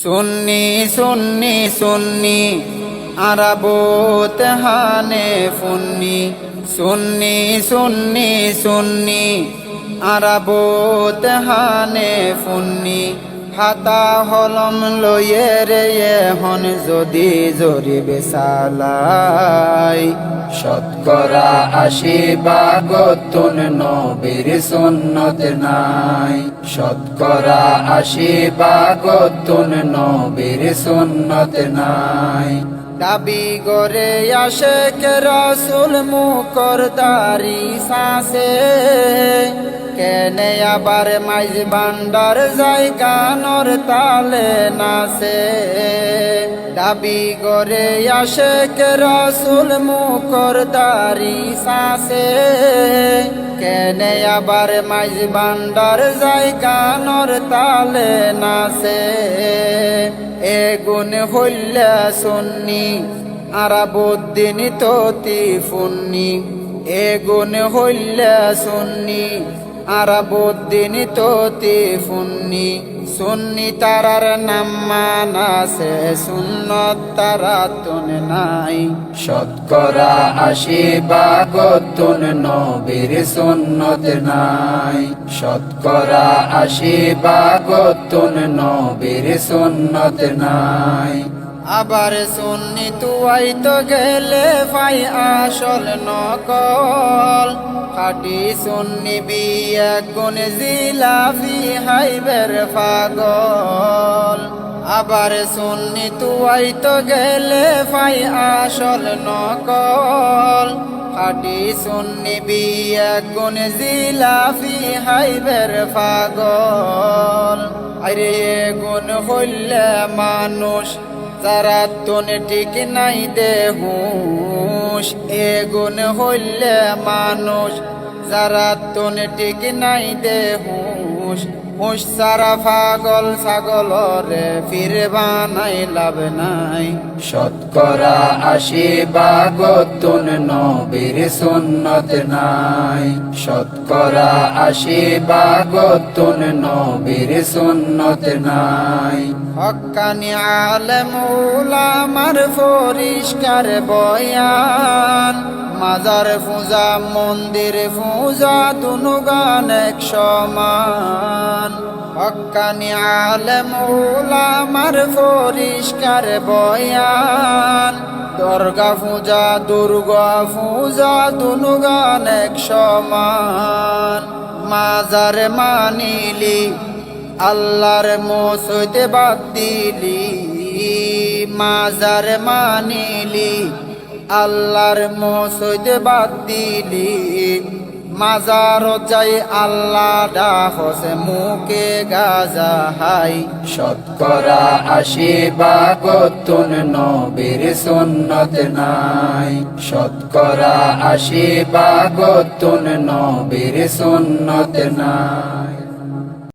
সুন্নি সুন্নি সুন্নি আরাবত হানে ফুন্নি সুন্নি সুন্নি সুন্নি আরাবত হানে ফুন্নি হাতা হলম লয়ে রে হন যদি জরি বেসালাই শতকরা ৮০ ভাগতুন নবীর সুন্নত নাই শতকরা ৮০ ভাগতুন নবীর সুন্নত নাই দাবি গরে আশেক রাসূল মুকর দারি সাসে কেনে আবার মাইজ বান্ডার যায় গানর তালে নাচে দাবি গরে আশেক রাসূল মুকর দারি সাসে কেনে আবার মাইজ বান্ডার যায় গানর তালে নাচে এ গুণ হইলা সুন্নি আরাবুদ্দিন ততি ফুন্নি এ গুণ হইলা সুন্নি আরাবুদ্দিন ততি ফুন্নি সুন্নি তারার নাম মানাসে সুন্নত তারাতুন নাই শতকরা ৮০ ভাগতুন নবীর সুন্নত নাই শতকরা ৮০ ভাগতুন নবীর সুন্নত নাই আবার সুন্নি তুয়াইতো গেলে পাই আসল নকল খাটি সুন্নি বিয়া গুণ জিলাফি হাইবের পাগল আবার সুন্নি তুয়াইতো গেলে পাই আসল নকল খাটি সুন্নি বিয়া গুণ জিলাফি হাইবের পাগল আরে গুণ হইলে মানুষ যারা তুন ঠিক নাই দেহুস এ গুণ হইলে মানুষ যারা তুন ঠিক নাই দেহুস হুস সারা পাগল ছাগলরে ফির বানাই লাভ নাই শতকরা ৮০ ভাগতুন নবীর সুন্নত নাই শতকরা ৮০ ভাগতুন নবীর সুন্নত নাই হক্কানি আলেম উলামার পরিষ্কার বয়ান মাজার পূজা মন্দির পূজা দুনো গান এক সমান হক্কানি আলেম উলামার পরিষ্কার বয়ান দুর্গা পূজা দুর্গা পূজা দুনো গান এক সমান মাজার মানিলি আল্লাহর মসজিদ বাদ দিলি মাজার মানিলি আল্লাহর মসজিদ বাদ দিলি মাজার যাই আল্লাহ ডাকছে মুখে গাজা হাই শতকরা ৮০ ভাগতুন নবীর সুন্নত নাই শতকরা ৮০ ভাগতুন নবীর সুন্নত নাই।